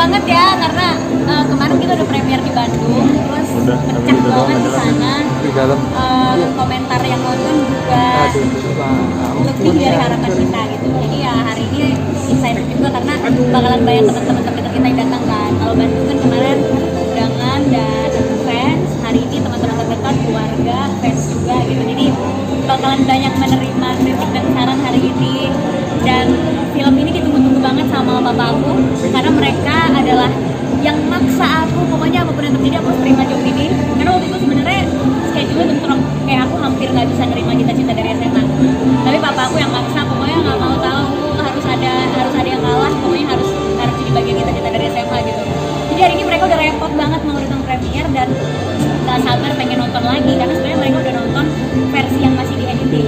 banget ya karena kemarin kita udah premier di Bandung, terus pecah banget di sana. Komentar yang nonton juga lebih dari harapan kita gitu. Jadi ya hari ini excited juga karena bakalan banyak teman-teman terdekat kita yang datang kan. Kalau Bandung kan kemarin undangan dan fans, hari ini teman-teman terdekat, keluarga, fans juga gitu. Jadi bakalan banyak menerima kritik dan saran hari ini. Dan film ini ditunggu-tunggu banget sama papa aku karena mereka adalah yang maksa aku, pokoknya apapun yang terjadi aku harus terima job ini. Karena waktu itu sebenarnya schedule bentrok, kayak aku hampir nggak bisa nerima Cita-Cita dari SMA. Tapi papa aku yang maksa, pokoknya nggak mau tahu, harus ada yang kalah, pokoknya harus jadi bagian Cita-Cita dari SMA gitu. Jadi hari ini mereka udah repot banget mau nonton premier dan nggak sabar pengen nonton lagi karena sebenarnya mereka udah nonton versi yang masih di editing.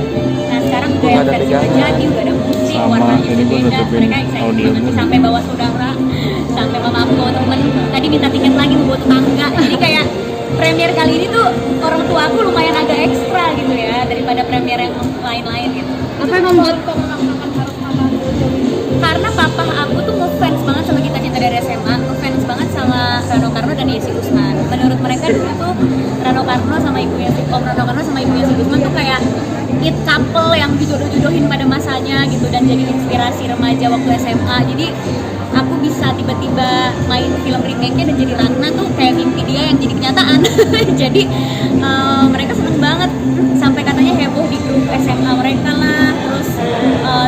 Nah sekarang udah yang versi udah jadi, udah ada musik, warnanya udah beda, mereka excited banget sampai bawa saudara, sampai mama aku bawa temen, tadi minta tiket lagi mau bawa tetangga. Jadi kayak premier kali ini tuh orang tua aku lumayan agak ekstra gitu ya daripada premier yang lain-lain gitu. Apa yang membuat karena papa aku tuh ngefans banget sama Cita-Cita dari SMA, ngefans banget sama Rano Karno dan Yesi Gusman. Menurut mereka dulu tuh Rano Karno sama ibunya Om Rano Karno sama ibunya Yesi Gusman tuh kayak it couple yang dijodoh-jodohin pada masanya gitu dan jadi inspirasi remaja waktu SMA. Jadi aku bisa tiba-tiba main film remake-nya dan jadi Ratna tuh kayak mimpi dia yang jadi kenyataan. Jadi mereka seneng banget sampai katanya heboh di grup SMA mereka lah.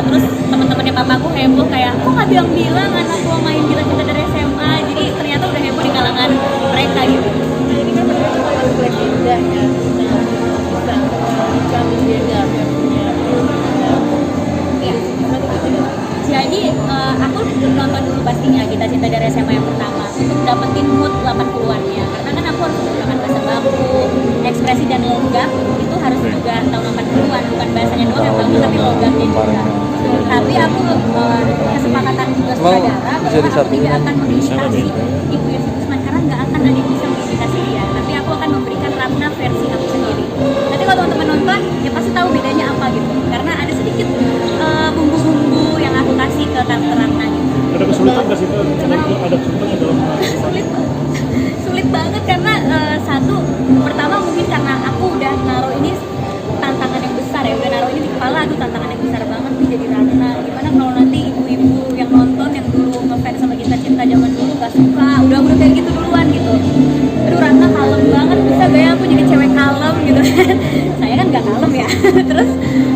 Terus teman-temannya papaku heboh kayak kok nggak bilang-bilang anak gua main Cita-Cita dari SMA. Jadi ternyata udah heboh di kalangan mereka gitu. ini kan berdasarkan lagu legenda ya, kami beda versinya. Ya. Jadi aku nonton dulu pastinya Cita-Cita dari SMA yang pertama untuk dapetin mood 80-an-nya karena kan aku harus menggunakan bahasa baku, ekspresi dan logat itu harus juga tahun 80-an, bukan bahasanya doang yang bagus tapi logatnya juga. Tapi aku kesepakatan juga sutradara bahwa aku tidak akan mengimitasi Ibu Yesi Gusman karena nggak akan ada yang bisa mengimitasi dia, tapi aku akan memberikan Ratna versi aku sendiri. Nanti kalau teman-teman nonton ya pasti tahu bedanya apa gitu karena ada sedikit bumbu-bumbu yang aku kasih ke karakter Ratna gitu. Ada kesulitan nggak sih? Ada kesulitan dalam sulit banget karena satu pertama mungkin karena aku udah naruh ini tantangan yang besar ya, udah naruh ini di kepala, aduh tantangan yang besar banget nih jadi Ratna. Gimana kalau nanti ibu-ibu yang nonton yang dulu ngefans sama Cita-Cita zaman dulu nggak suka, udah kayak gitu duluan gitu. Aduh Ratna kalem banget, bisa gak ya aku jadi cewek kalem gitu. Saya kan nggak kalem ya. Terus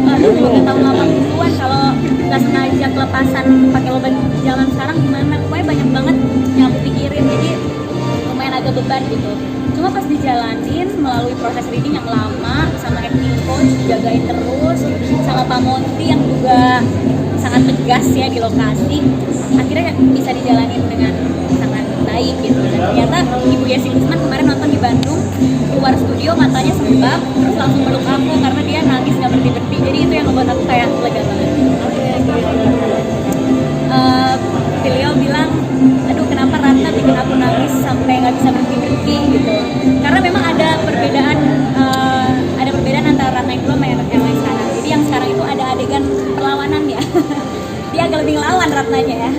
aduh belum tahun 80-an kalau nggak sengaja kelepasan pakai logat zaman sekarang gimana? Pokoknya banyak banget yang aku pikirin, jadi lumayan agak beban gitu. Cuma pas dijalanin melalui proses reading yang lama sama acting coach dijagain terus sama Pak Monty yang juga sangat tegas ya di lokasi, akhirnya bisa dijalanin dengan sangat baik gitu. Dan ternyata Ibu Yesi Gusman kemarin nonton di Bandung, keluar studio matanya sembab terus langsung meluk aku karena dia nangis nggak berhenti-berhenti. Jadi itu yang membuat aku kayak lega banget. Beliau bilang, aduh kenapa Ratna bikin aku nangis sampai nggak bisa berhenti gitu. Karena memang ada perbedaan antara Ratna yang dulu sama yang sekarang. Jadi yang sekarang itu ada adegan perlawanan ya. Dia agak lebih lawan Ratnanya ya.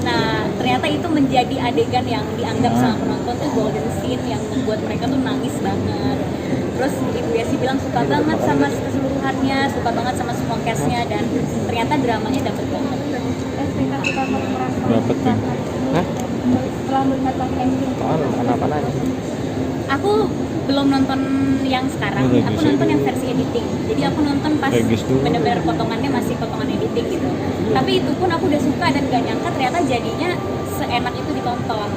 Nah ternyata itu menjadi adegan yang dianggap sama penonton tuh golden scene yang membuat mereka tuh nangis banget. Terus Ibu Yesi bilang suka banget sama keseluruhannya, suka banget sama semua cast-nya dan ternyata dramanya dapet banget. Dapat nih. Hah? Setelah melihat ending Kenapa nanya? Aku belum nonton yang sekarang, aku nonton yang versi editing. Jadi aku nonton pas bener-bener potongannya masih potongan editing gitu. Tapi itu pun aku udah suka dan gak nyangka ternyata jadinya seenak itu ditonton.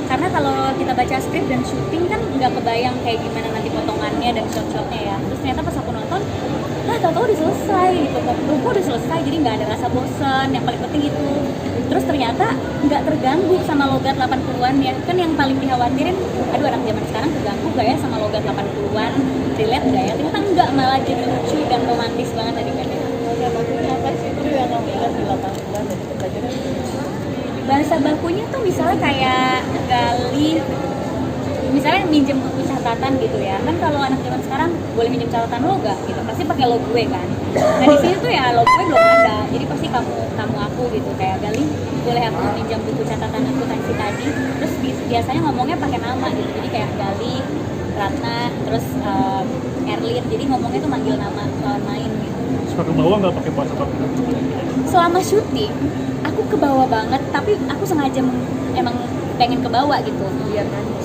Karena kalau kita baca skrip dan syuting kan nggak kebayang kayak gimana nanti potongannya dan shot-shotnya ya. Terus ternyata pas aku nonton, tahu-tahu udah selesai gitu. Kok udah selesai, jadi nggak ada rasa bosan. Yang paling penting itu. Terus ternyata nggak terganggu sama logat 80-an ya. Kan yang paling dikhawatirin, aduh anak zaman sekarang terganggu gak ya sama logat 80-an, relate gak ya? Ternyata enggak, malah jadi lucu dan romantis banget tadi kan. apa sih itu yang nggak di 80-an dan pelajaran Bahasa bakunya tuh misalnya kayak gali, misalnya minjem buku catatan gitu ya. Kan kalau anak zaman sekarang boleh minjem catatan lo gak gitu, pasti pakai lo gue kan. Nah di sini tuh ya lo gue belum ada, jadi pasti kamu aku gitu kayak gali boleh aku pinjam buku catatan akuntansi tadi, terus biasanya ngomongnya pakai nama gitu, jadi kayak Gali, Ratna, terus Erlin, jadi ngomongnya tuh manggil nama lawan main gitu. Suka ke bawah nggak pakai bahasa baku? Selama syuting aku ke bawah banget, tapi aku sengaja emang pengen ke bawah gitu.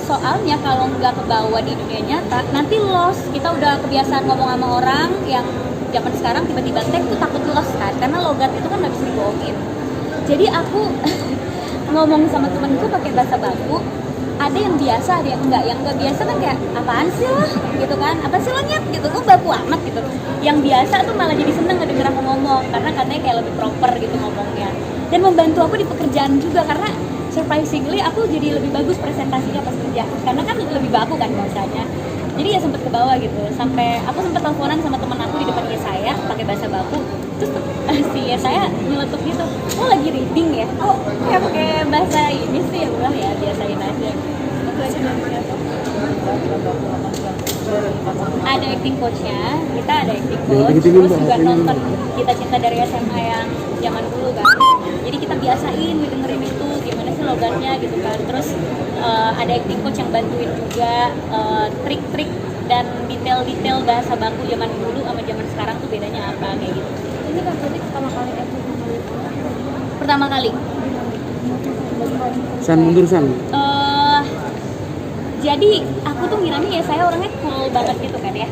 Soalnya kalau nggak ke bawah di dunia nyata nanti lost. Kita udah kebiasaan ngomong sama orang yang zaman sekarang tiba-tiba tag tuh takut lost kan, karena logat itu kan nggak bisa dibohongin. Jadi aku ngomong sama temenku pakai bahasa baku, ada yang biasa, ada yang enggak. Yang enggak biasa kan kayak apaan sih lo gitu kan, apa sih lo nyet gitu, kok baku amat gitu. Yang biasa tuh malah jadi seneng ngedenger aku ngomong, karena katanya kayak lebih proper gitu ngomongnya, dan membantu aku di pekerjaan juga, karena surprisingly aku jadi lebih bagus presentasinya pas kerja, karena kan lebih baku kan bahasanya. Jadi ya sempet ke bawah gitu, sampai aku sempet teleponan sama temen aku di depan saya pakai bahasa baku, terus si saya nyeletuk gitu, lo lagi reading ya? Oh ya pakai bahasa ini sih, ya udah ya biasain aja. Ada acting coachnya, kita ada acting coach, terus juga nonton Kita Cinta dari SMA yang zaman dulu kan, jadi kita biasain dengerin itu gimana sih logatnya gitu kan. Terus ada acting coach yang bantuin juga trik-trik dan detail-detail bahasa baku zaman dulu sama zaman sekarang tuh bedanya apa kayak gitu. Ini kan tadi pertama kali acting Pertama kali San mundur San. Jadi aku tuh ngiranya ya saya orangnya cool banget gitu kan ya.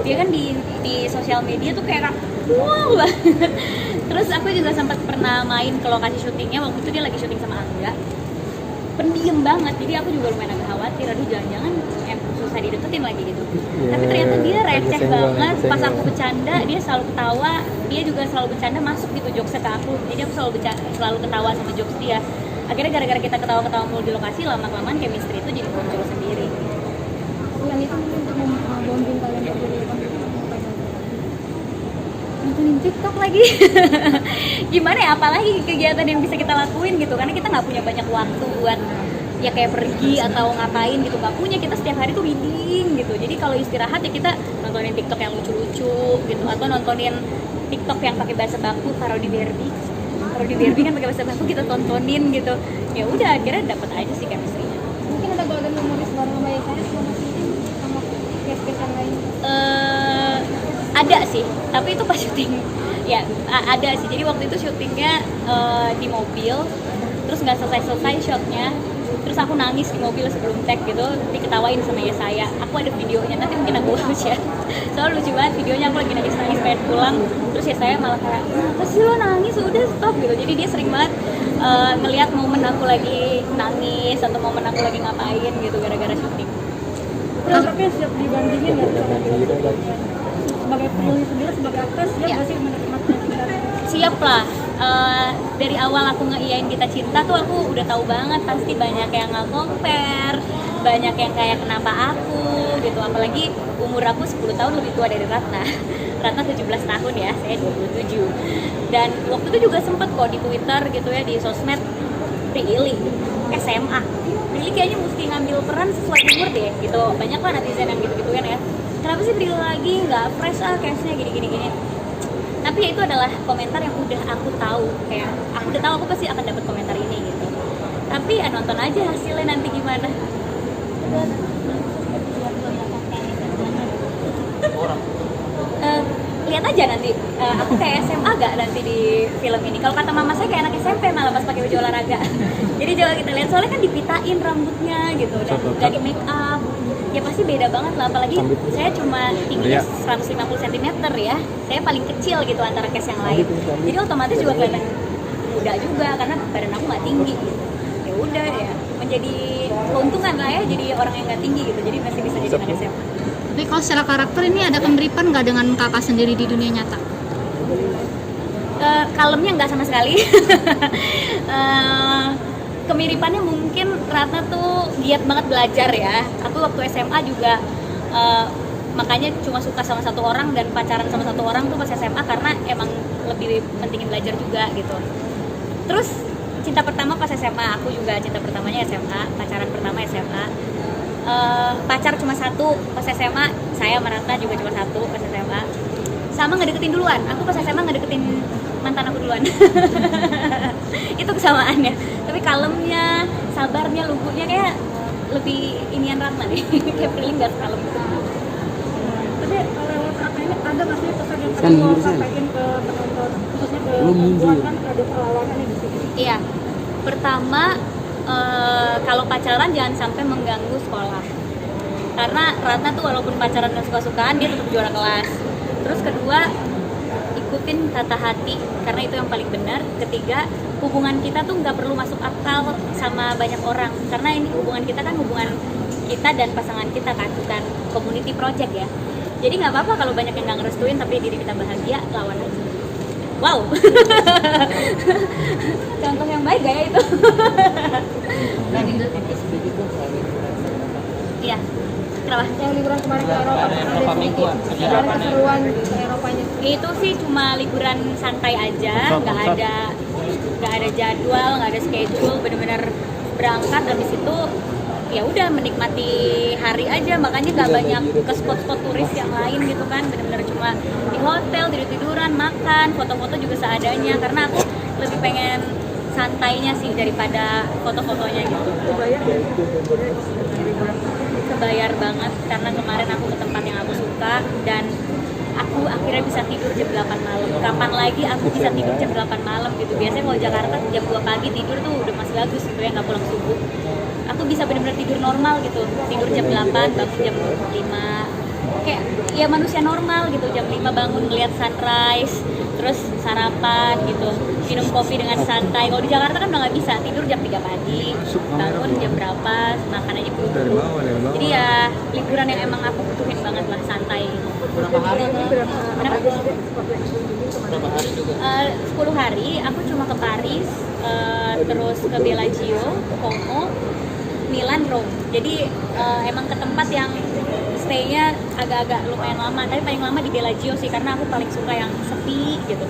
Dia kan di sosial media tuh kayak wow banget. Terus aku juga sempat pernah main ke lokasi syutingnya, waktu itu dia lagi syuting sama Angga. Pendiam banget, jadi aku juga lumayan agak khawatir, aduh jangan-jangan susah dideketin lagi gitu. Tapi ternyata dia receh banget, pas aku bercanda dia selalu ketawa, dia juga selalu bercanda masuk gitu jokesnya ke aku. Jadi aku selalu ketawa sama jokes dia. Akhirnya gara-gara kita ketawa-ketawa mulu di lokasi, lama-kelamaan chemistry itu jadi muncul sendiri. yang itu mungkin untuk membonding kalian berdua apa? Nontonin TikTok lagi. Gimana ya, apalagi kegiatan yang bisa kita lakuin gitu, karena kita nggak punya banyak waktu buat ya kayak pergi atau ngapain gitu, nggak punya. Kita setiap hari tuh reading gitu, jadi kalau istirahat ya kita nontonin TikTok yang lucu-lucu gitu, atau nontonin TikTok yang pakai bahasa baku, parodi Barbie kan pakai bahasa baku, kita tontonin gitu. Ya udah akhirnya dapet aja sih chemistry-nya. Mungkin ada golden memories bareng sama saya selama syuting sama case-case yang lain. Ada sih, tapi itu pas syuting ya ada sih. Jadi waktu itu syutingnya di mobil, terus nggak selesai shotnya, terus aku nangis di mobil sebelum tag gitu, diketawain sama saya. Aku ada videonya, nanti mungkin aku share. Soalnya lucu banget videonya, aku lagi nangis pengen pulang, terus ya saya malah kayak apa sih lo nangis, udah stop gitu. Jadi dia sering banget ngelihat momen aku lagi nangis atau momen aku lagi ngapain gitu gara-gara syuting. Tapi siap dibandingin nggak sama film? Sebagai penulis sendiri, sebagai aktris, siap nggak sih menerima kritikan? Siap lah. Dari awal aku ngeiyain Kita Cinta tuh aku udah tahu banget pasti banyak yang nge-compare, banyak yang kayak kenapa aku gitu, apalagi umur aku 10 tahun lebih tua dari Ratna. Ratna 17 tahun ya, saya 27. Dan waktu itu juga sempet kok di Twitter gitu ya, di sosmed, Prilly SMA, Prilly kayaknya mesti ngambil peran sesuai umur deh gitu. Banyak lah netizen yang gitu-gituan ya, kenapa sih Prilly lagi nggak fresh case-nya gini. Tapi ya itu adalah komentar yang udah aku tahu, kayak aku udah tahu aku pasti akan dapat komentar ini gitu. Tapi ya nonton aja hasilnya nanti gimana. Lihat aja nanti aku kayak SMA gak nanti di film ini. Kalau kata mama saya kayak anak SMP malah pas pakai baju olahraga. Jadi coba kita lihat, soalnya kan dipitain rambutnya gitu dan di make up. Ya pasti beda banget lah, apalagi saya cuma tingginya 150 cm ya. Saya paling kecil gitu antara cast yang lain. Jadi otomatis juga kelihatan muda juga karena badan aku nggak tinggi gitu. Ya udah ya, menjadi keuntungan lah ya jadi orang yang nggak tinggi gitu. Jadi masih bisa jadi anak SMA. Tapi kalau secara karakter ini ada kemiripan nggak dengan kakak sendiri di dunia nyata? Kalemnya nggak sama sekali. Kemiripannya mungkin Ratna tuh giat banget belajar ya. Aku waktu SMA juga makanya cuma suka sama satu orang dan pacaran sama satu orang tuh pas SMA karena emang lebih pentingin belajar juga gitu. Terus cinta pertama pas SMA, aku juga cinta pertamanya SMA, pacaran pertama SMA. Pacar cuma satu pas SMA, saya sama Ratna juga cuma satu pas SMA. Sama ngedeketin duluan, aku pas SMA ngedeketin mantan aku duluan. Itu kesamaannya. Tapi Tapi kalemnya, sabarnya, lugunya kayak lebih inian Ratna deh. Kayak Prilly nggak sekalem itu. Tapi kalau saat ini ada nggak sih pesan yang pengen mau sampaikan ke penonton, khususnya ke perempuan kan ada perlawanannya di sini. Iya, pertama kalau pacaran jangan sampai mengganggu sekolah. Karena Ratna tuh walaupun pacaran dan suka-sukaan dia tetap juara kelas. Terus kedua, ikutin kata hati karena itu yang paling benar. Ketiga, hubungan kita tuh nggak perlu masuk akal sama banyak orang karena ini hubungan kita kan hubungan kita dan pasangan kita kan, bukan community project ya. Jadi nggak apa-apa kalau banyak yang nggak ngerestuin tapi diri kita bahagia, lawan aja. Wow, contoh yang baik gak ya itu? Iya, kenapa? Yang liburan kemarin ke Eropa, ada keseruan ke Eropanya. Itu sih cuma liburan santai aja, nggak ada jadwal, nggak ada schedule, benar-benar berangkat habis itu ya udah menikmati hari aja, makanya nggak banyak ke spot-spot turis yang lain gitu kan, benar-benar cuma di hotel tidur-tiduran, makan, foto-foto juga seadanya karena aku lebih pengen santainya sih daripada foto-fotonya gitu. Kebayar banget karena kemarin aku ke tempat yang aku suka dan aku akhirnya bisa tidur jam 8 malam. Kapan lagi aku bisa tidur jam 8 malam gitu. Biasanya kalau Jakarta jam 2 pagi tidur tuh udah masih bagus gitu ya, nggak pulang subuh. Aku bisa benar-benar tidur normal gitu. Tidur jam 8, bangun jam 5. Kayak ya manusia normal gitu, jam 5 bangun ngeliat sunrise, terus sarapan gitu, minum kopi dengan santai. Kalau di Jakarta kan udah nggak bisa, tidur jam 3 pagi, bangun jam berapa, makan aja buru-buru. Jadi ya liburan yang emang aku butuhin banget lah, santai. Berapa hari? Kenapa? Berapa hari juga? 10 hari, aku cuma ke Paris, terus ke Bellagio, Como, Milan, Rome. Jadi emang ke tempat yang stay-nya agak-agak lumayan lama, tapi paling lama di Bellagio sih karena aku paling suka yang sepi gitu.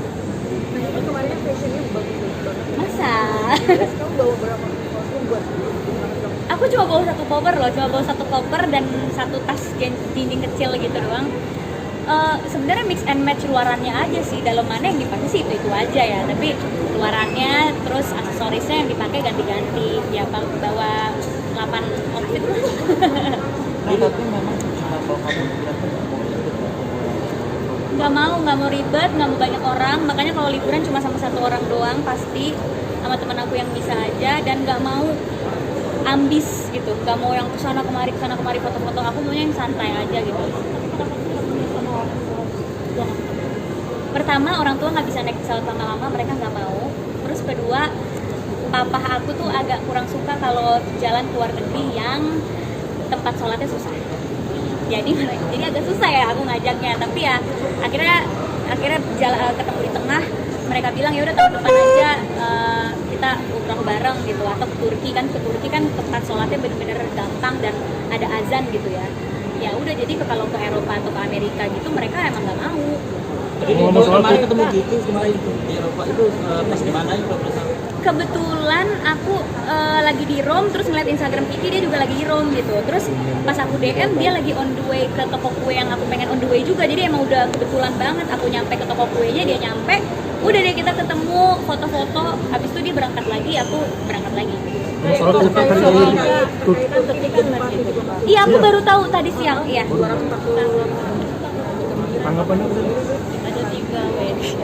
Kemarin fashionnya bagus banget. Masa? Terus kamu bawa berapa kostum buat? Aku cuma bawa satu koper loh, cuma bawa satu koper dan satu tas jinjing kecil gitu doang. Sebenarnya mix and match luarannya aja sih, dalamannya yang dipakai sih itu aja ya, tapi luarannya terus aksesorisnya yang dipakai ganti-ganti. Ya bawa 8 outfit lah. Tapi memang cuma kalau kamu nggak mau ribet, nggak mau banyak orang, makanya kalau liburan cuma sama satu orang doang pasti sama teman aku yang bisa aja, dan nggak mau ambis gitu, nggak mau yang kesana kemari foto-foto. Aku maunya yang santai aja gitu. Pertama, orang tua nggak bisa naik pesawat lama-lama, mereka nggak mau. Terus kedua, papa aku tuh agak kurang suka kalau jalan ke luar negeri yang tempat sholatnya susah. Jadi agak susah ya aku ngajaknya, tapi ya akhirnya ketemu di tengah. Mereka bilang ya udah tahun depan aja kita umroh bareng gitu, atau ke Turki kan tempat sholatnya benar-benar gampang dan ada azan gitu ya. Ya udah, jadi kalau ke Eropa atau ke Amerika gitu mereka emang nggak mau. kemarin ketemu gitu kemarin di Eropa itu pas di mana itu? Kebetulan aku lagi di Rome, terus ngeliat Instagram Kiki, dia juga lagi di Rome gitu. Terus pas aku DM, dia lagi on the way ke toko kue yang aku pengen on the way juga. Jadi emang udah kebetulan banget, aku nyampe ke toko kuenya, dia nyampe. Udah deh kita ketemu, foto-foto, habis itu dia berangkat lagi, aku berangkat lagi. Iya, aku baru tahu tadi siang, iya. Tanggapannya Ada 3 wedding.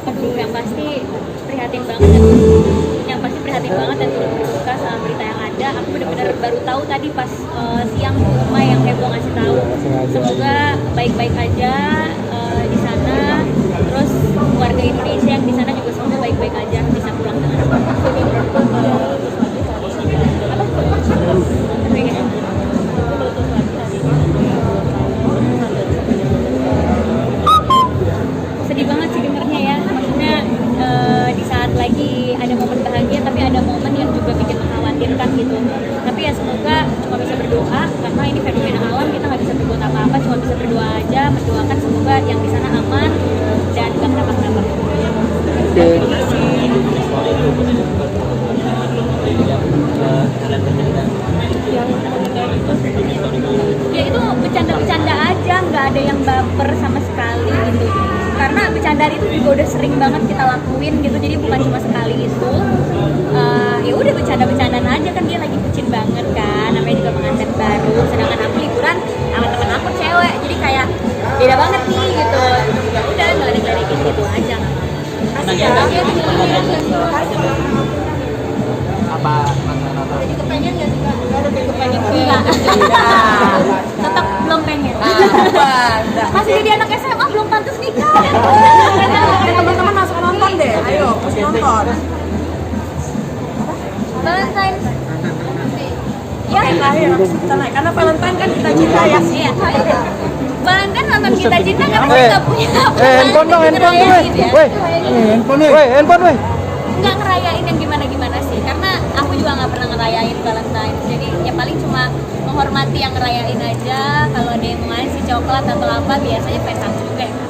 Aduh, yang pasti prihatin banget dan turut berduka sama berita yang ada. Aku benar-benar baru tahu tadi pas siang tuh Umay yang heboh ngasih tahu. Semoga baik-baik aja di sana. Terus warga Indonesia yang di sana juga semoga baik-baik aja, bisa pulang dengan sedih banget sih dengernya ya, maksudnya di saat lagi ada momen bahagia tapi ada momen yang juga bikin mengkhawatirkan gitu. Tapi ya semoga cuma bisa berdoa, karena ini fenomena alam, kita nggak bisa berbuat apa-apa, cuma bisa berdoa aja, mendoakan semoga yang di sana aman dan nggak kenapa-kenapa. Ya itu bercanda-bercanda aja, nggak ada yang baper sama sekali gitu. Karena bercandaan itu juga udah sering banget kita lakuin gitu, jadi bukan cuma sekali itu. Ya Apa masalah? Jadi kepengen nggak sih Kak? Kepengen enggak? Tetap belum pengen. Masih jadi anak SMA belum pantas nikah. Teman-teman langsung nonton deh, ayo nonton. Valentine. Ya, karena Valentine kan kita cinta ya. Iya. Valentine nonton kita cinta karena kita nggak punya. Handphone dong, handphone tuh, weh. Weh, handphone, weh. Nggak ngerayain yang gimana sih, karena aku juga nggak pernah ngerayain Valentine. Jadi ya paling cuma menghormati yang ngerayain aja. Kalau ada yang mau ngasih coklat atau apa, biasanya fans aku juga yang